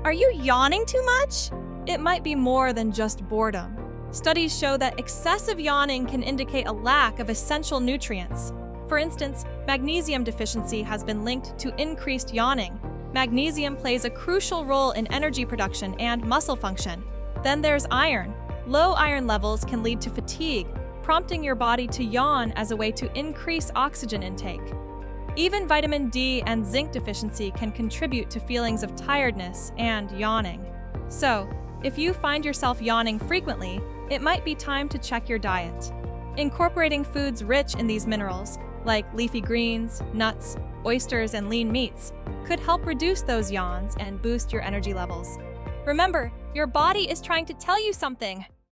Are you yawning too much? It might be more than just boredom. Studies show that excessive yawning can indicate a lack of essential nutrients. For instance, magnesium deficiency has been linked to increased yawning. Magnesium plays a crucial role in energy production and muscle function. Then there's iron. Low iron levels can lead to fatigue, prompting your body to yawn as a way to increase oxygen intake. Even vitamin D and zinc deficiency can contribute to feelings of tiredness and yawning. So, if you find yourself yawning frequently, it might be time to check your diet. Incorporating foods rich in these minerals, like leafy greens, nuts, oysters, and lean meats, could help reduce those yawns and boost your energy levels. Remember, your body is trying to tell you something.